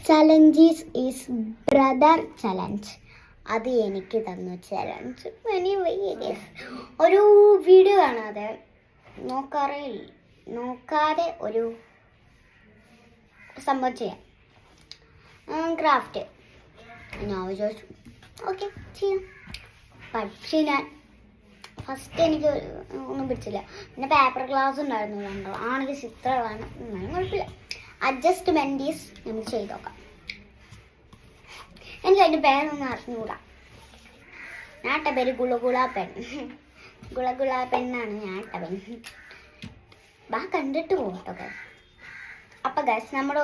ചലഞ്ചീസ് is brother challenge. അത് എനിക്ക് തന്നു ചലഞ്ച്. ഒരു വീഡിയോ നോക്കാതെ ഒരു സംഭവം ചെയ്യാം. ക്രാഫ്റ്റ് ഞാൻ വിചാരിച്ചു ഓക്കെ ചെയ്യാം. പക്ഷേ ഞാൻ ഫസ്റ്റ് എനിക്ക് ഒന്നും പിടിച്ചില്ല. പിന്നെ പേപ്പർ ഗ്ലാസ് ഉണ്ടായിരുന്നു, കണ്ടോ ആണെങ്കിൽ ചിത്രമാണ്, കുഴപ്പമില്ല. അഡ്ജസ്റ്റ്മെൻറ്റ് ഈസ് നമുക്ക് ചെയ്ത് നോക്കാം. എനിക്ക് അതിൻ്റെ പേരൊന്നും അറിഞ്ഞുകൂടാ. ഞാൻ ഇട്ട പേര് ഗുളഗുള പെൻ. ഗുളഗുള പെണ്ണാണ് ഞാൻ ഇട്ട പെൻ. കണ്ടിട്ട് പോകട്ടോ ഗൈസ്. അപ്പം ഗൈസ് നമ്മുടെ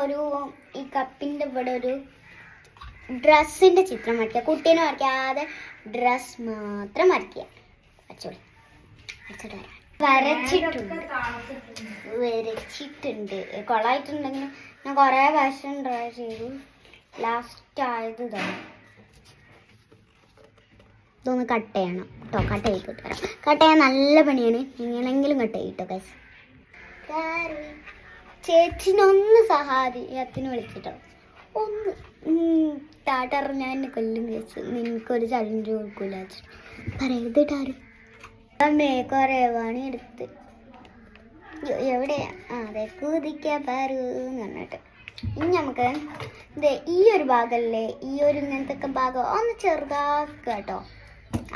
ഈ കപ്പിൻ്റെ ഇവിടെ ഒരു ഡ്രസ്സിൻ്റെ ചിത്രം വരയ്ക്കുക. കുട്ടീനെ വരയ്ക്കാതെ ഡ്രസ് മാത്രം വരയ്ക്കുക. വരച്ചിട്ടുണ്ട്. കൊള്ളായിട്ടുണ്ടെങ്കിലും ഞാൻ കുറേ പ്രാവശ്യം ട്രൈ ചെയ്തു. ലാസ്റ്റ് ആയത് ഇതൊന്ന് കട്ട് ചെയ്യണം കേട്ടോ. കട്ട് ചെയ്തിട്ട് വരാം. കട്ട് ചെയ്യാൻ നല്ല പണിയാണ്. എങ്ങനെയെങ്കിലും കട്ട് ചെയ്തിട്ടോ ഗൈസ്. ചേച്ചിനൊന്ന് സഹായത്തിന് വിളിച്ചിട്ടോ. ഒന്ന് താട്ടറിഞ്ഞ എന്നെ കൊല്ലും വെച്ച് നിനക്കൊരു ചലഞ്ച് കൊടുക്കൂല പറയരുതിട്ടാരും. കുറേ പണിയെടുത്ത് എവിടെയാ അതെ കുതിക്കാൻ പറന്ന് പറഞ്ഞിട്ട്. ഇനി നമുക്ക് ഈ ഒരു ഭാഗമല്ലേ, ഈ ഒരു ഇങ്ങനത്തെ ഭാഗം ഒന്ന് ചെറുതാക്കുക കേട്ടോ.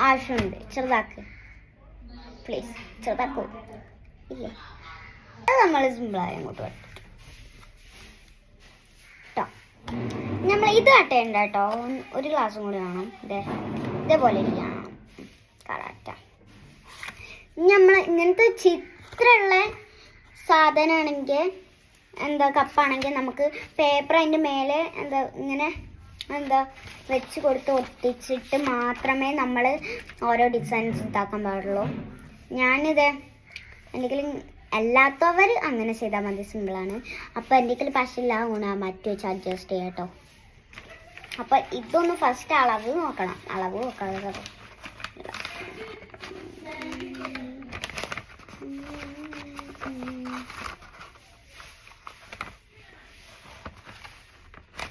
ആവശ്യമുണ്ട്, ചെറുതാക്ക് പ്ലീസ്. ചെറുതാക്കൂ ഇല്ലേ? അത് നമ്മൾ സിമ്പിളായി അങ്ങോട്ട് കേട്ടോ. നമ്മൾ ഇത് കട്ടയുണ്ട് കേട്ടോ. ഒരു ഗ്ലാസും കൂടി വേണം. ഇതേപോലെ ഇരിക്കണം കറക്റ്റാ. നമ്മൾ ഇങ്ങനത്തെ ചിത്രമുള്ള സാധനമാണെങ്കിൽ കപ്പാണെങ്കിൽ നമുക്ക് പേപ്പർ അതിൻ്റെ മേലെ ഇങ്ങനെ വെച്ച് കൊടുത്ത് ഒട്ടിച്ചിട്ട് മാത്രമേ നമ്മൾ ഓരോ ഡിസൈൻസ് ഇതാക്കാൻ പാടുള്ളൂ. ഞാനിത് എന്തെങ്കിലും അല്ലാത്തവർ അങ്ങനെ ചെയ്താൽ മതി, സിമ്പിളാണ്. അപ്പോൾ എന്തെങ്കിലും പശയില്ല ഗുണം മറ്റു വെച്ച് അഡ്ജസ്റ്റ് ചെയ്യാം കേട്ടോ. അപ്പോൾ ഇതൊന്ന് ഫസ്റ്റ് അളവ് നോക്കണം. അളവ് നോക്കാതെ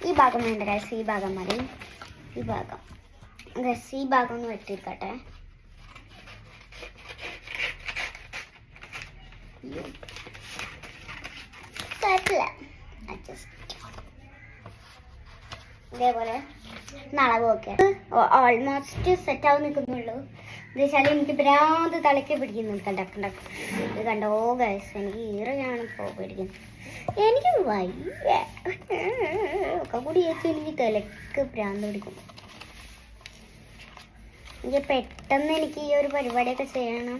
ഈ ഭാഗം വേണ്ട ഗൈസ്. ഈ ഭാഗം മതി. ഈ ഭാഗം ഗൈസ്, ഈ ഭാഗം ഒന്ന് വെട്ടിയിരിക്കട്ടെ. ഇതേപോലെ അളവ് നോക്കിയ ഓൾമോസ്റ്റ് സെറ്റ് ആവും നിൽക്കുന്നുള്ളൂ. എന്താ വെച്ചാൽ എനിക്ക് ഭ്രാന്ത് തലയ്ക്ക് പിടിക്കുന്നു. ഇത് കണ്ടോ ഗൈസ്, എനിക്ക് ഈറയാണ് ഇപ്പോൾ പിടിക്കുന്നത്. എനിക്ക് വയ്യ ഒക്കെ കൂടി ചേച്ചി എനിക്ക് തലയ്ക്ക് ഭ്രാന്ത് പിടിക്കും. എനിക്ക് പെട്ടെന്ന് എനിക്ക് ഈ ഒരു പരിപാടിയൊക്കെ ചെയ്യണം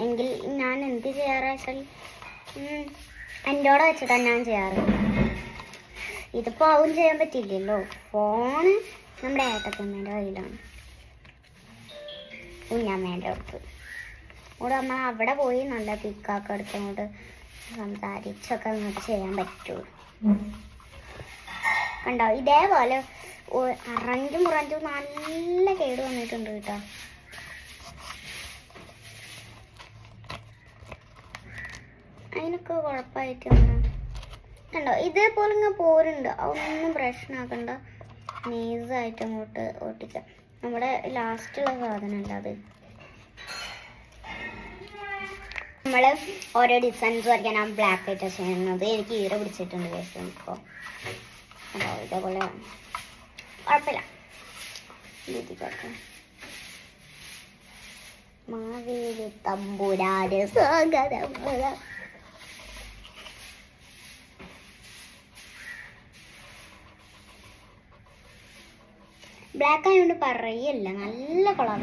എങ്കിൽ ഞാൻ എന്ത് ചെയ്യാറ് വെച്ചാൽ എൻ്റെയോടെ വെച്ചിട്ടാണ് ഞാൻ ചെയ്യാറ്. ഇതിപ്പോൾ ആവും ചെയ്യാൻ പറ്റില്ലല്ലോ. ഫോണ് നമ്മുടെ ഏട്ടത്തമ്മേൻ്റെ കയ്യിലാണ്. കുഞ്ഞമ്മേൻ്റെ അടുത്ത് കൂടെ നമ്മൾ അവിടെ പോയി നല്ല പിക്കാക്കെ എടുത്തങ്ങോട്ട് സംസാരിച്ചൊക്കെ അങ്ങോട്ട് ചെയ്യാൻ പറ്റുള്ളൂ. കണ്ടോ ഇതേപോലെ അറഞ്ചും മുറഞ്ചും നല്ല കേട് വന്നിട്ടുണ്ട് കേട്ടോ. അതിനൊക്കെ കുഴപ്പമായിട്ട് കണ്ടോ ഇതേപോലെ ഇങ്ങനെ പോരുണ്ട്. അതൊന്നും പ്രശ്നമാക്കണ്ട. നൈസായിട്ട് അങ്ങോട്ട് ഒട്ടിക്കാം. നമ്മുടെ ലാസ്റ്റുള്ള സാധനമല്ല അത്. നമ്മൾ ഓരോ ഡിസൈൻസ് വരയ്ക്കാൻ ആ ബ്ലാക്ക് ആയിട്ട് ചെയ്യുന്നത്. എനിക്ക് ഈറ പിടിച്ചിട്ടുണ്ട് കേട്ടോ. ഇപ്പോൾ കണ്ടോ ഇതേപോലെ കുഴപ്പമില്ല. മാവേലി തമ്പുരാന് സ്വാഗതം. ബ്ലാക്ക് ആയതുകൊണ്ട് പറയല്ല, നല്ല കളർ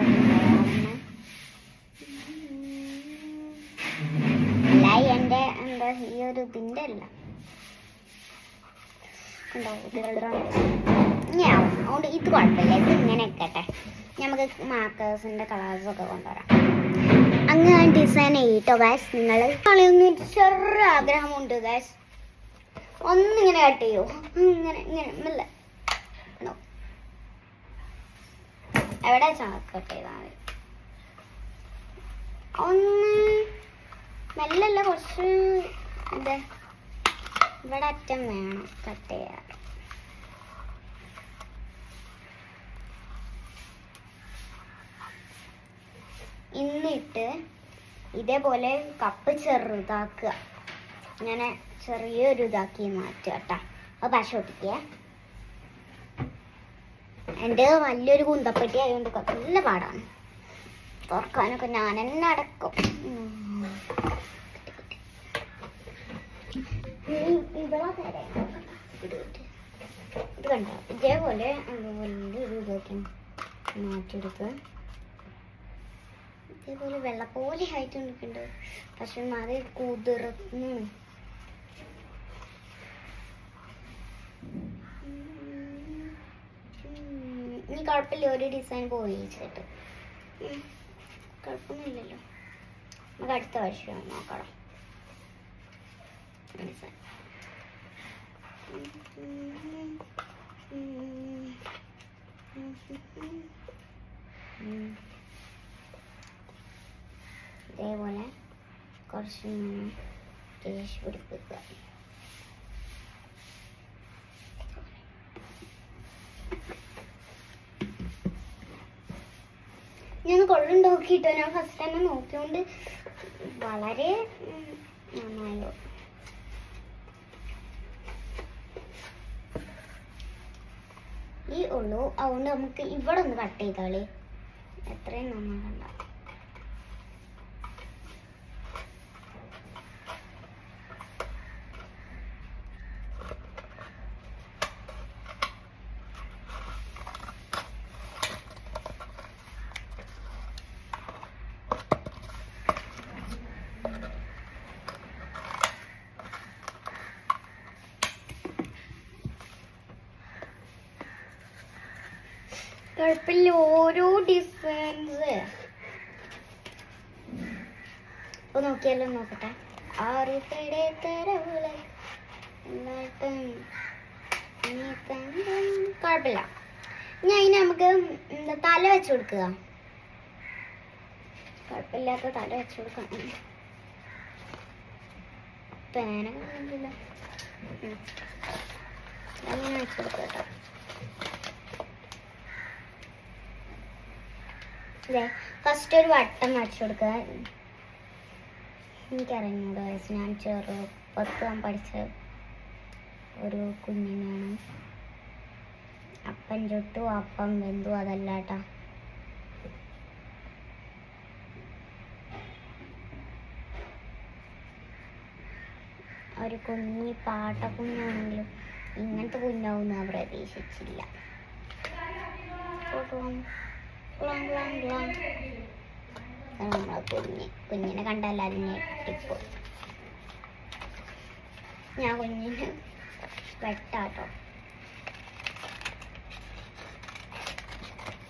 അല്ല. എൻ്റെ ഈ ഒരു ഇതിൻ്റെ അല്ല അതുകൊണ്ട് ഇത് കുഴപ്പമില്ല. ഇത് ഇങ്ങനെ വെക്കട്ടെ. നമുക്ക് മാർക്കേഴ്സിൻ്റെ കളേഴ്സൊക്കെ കൊണ്ടുവരാം. അങ്ങനെ ഡിസൈൻ ചെയ്യട്ടോ ഗൈസ്. നിങ്ങൾ കളിയൊന്നും ചെറിയ ആഗ്രഹമുണ്ട് ഗൈസ്. ഒന്നിങ്ങനെ കട്ട് ചെയ്യോ, ഇങ്ങനെ ഇങ്ങനെ മെല്ലെ എവിടെ കട്ട് ചെയ്താൽ മതി. ഒന്ന് മെല്ലല്ല, കുറച്ച് ഇവിടെ അറ്റം വേണം കട്ട് ചെയ്യാൻ. എന്നിട്ട് ഇതേപോലെ കപ്പ് ചെറുതാക്കുക. ഇങ്ങനെ ചെറിയൊരു ഇതാക്കി മാറ്റുക കേട്ടോ. അത് പശ ഒട്ടിക്കുക. എൻ്റെ വലിയൊരു കുന്തപ്പെട്ടി ആയതുകൊണ്ട് നല്ല പാടാണ് തുറക്കാനൊക്കെ. ഞാൻ തന്നെ അടക്കും. ഇത് കണ്ടോ, ഇതേപോലെ വലിയൊരു ഇതൊക്കെ മാറ്റിയെടുക്കുക. ഇതേപോലെ വെള്ളം പോലെ ഹൈറ്റ് നിൽക്കുന്നുണ്ട്, പക്ഷെ അത് കുതിർന്ന് ഇനി കുഴപ്പമില്ല. ഒരു ഡിസൈൻ പോയിച്ചിട്ട് കുഴപ്പമൊന്നുമില്ലല്ലോ. നമുക്ക് അടുത്ത വർഷം നോക്കണം ഡിസൈൻ. ഇതേപോലെ കുറച്ച് തേച്ച് പിടിപ്പിക്കുക. ഞാൻ കൊള്ളുണ്ട് നോക്കിയിട്ടോ. ഞാൻ ഫസ്റ്റ് തന്നെ നോക്കിയോണ്ട് വളരെ നന്നായോ. ഈ ഉള്ളൂ, അതുകൊണ്ട് നമുക്ക് ഇവിടെ ഒന്ന് കട്ട് ചെയ്താളി. എത്രയും നന്നാകണ്ട. കുഴപ്പമില്ല. ഓരോ ഡിസൈൻസ് ഇപ്പൊ നോക്കിയാലോ, നോക്കട്ടെ. കുഴപ്പമില്ല. ഞാൻ അതിന് നമുക്ക് തല വെച്ച് കൊടുക്കുക. കുഴപ്പമില്ലാത്ത തല വെച്ച് കൊടുക്കണം. പേനൊക്കെ അങ്ങനെ വെച്ച് കൊടുക്കുക കേട്ടോ. ഫസ്റ്റ് ഒരു വട്ടം വരച്ചു കൊടുക്കുക. എനിക്കറിഞ്ഞൂടെ വയസ്സ്, ഞാൻ ചെറുപ്പത്താൻ പഠിച്ച ഒരു കുഞ്ഞിനാണ്. അപ്പം ചുട്ടു അപ്പം വെന്തു അതല്ല കേട്ടോ. ഒരു കുഞ്ഞി പാട്ടക്കുഞ്ഞാണെങ്കിലും ഇങ്ങനത്തെ കുഞ്ഞാവും ഞാൻ പ്രതീക്ഷിച്ചില്ല. നമ്മളെ കുഞ്ഞിനെ കണ്ടല്ല അതിനെ ഞെട്ടിപ്പോ. ഞാൻ കുഞ്ഞിന് വെട്ടാട്ടോ.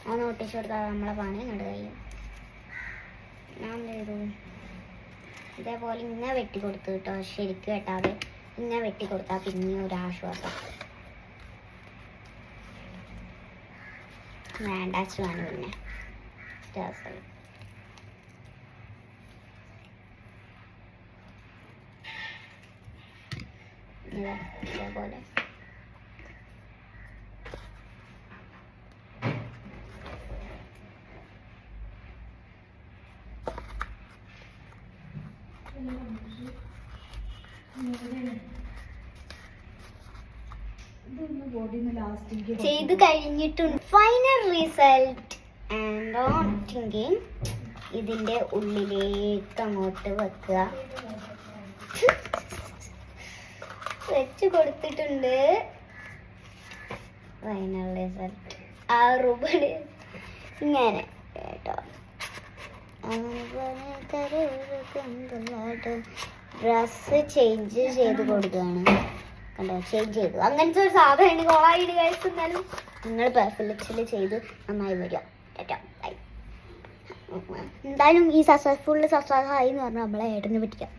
ഒന്ന് ഒട്ടിച്ചു കൊടുത്താൽ നമ്മളെ പണി കണ്ടു കഴിയും. ഞാൻ എന്ത് ചെയ്തു, ഇതേപോലെ ഇങ്ങനെ വെട്ടി കൊടുത്തു കേട്ടോ. ശരിക്കും വെട്ടാതെ ഇങ്ങനെ വെട്ടി കൊടുത്താൽ പിന്നെ ഒരാശ്വാസം. വേണ്ടാച്ചാണ് പിന്നെ രസം. ഇതേപോലെ ചെയ്ത് കഴിഞ്ഞിട്ടുണ്ട്. Final result and on thinking ഇതിന്റെ ഉള്ളിലേക്ക് അങ്ങോട്ട് വെക്കുക. വെച്ച് കൊടുത്തിട്ടുണ്ട്. ഫൈനൽ റിസൾട്ട് ആ റൂബില് ഇങ്ങനെ കേട്ടോ. ഡ്രസ് ചേഞ്ച് ചെയ്ത് കൊടുക്കുകയാണ് കണ്ടോ. ചേഞ്ച് ചെയ്തു. അങ്ങനത്തെ ഒരു സാധനം കൊളായിട്ട് കഴിച്ചാലും നിങ്ങൾ പെർഫെക്റ്റിൽ ചെയ്ത് നന്നായി വരിക കേട്ടോ. എന്തായാലും ഈ സക്സസ്ഫുൾ ആയി എന്ന് പറഞ്ഞാൽ നമ്മളെ ഏട്ടനെ പറ്റിക്കാം.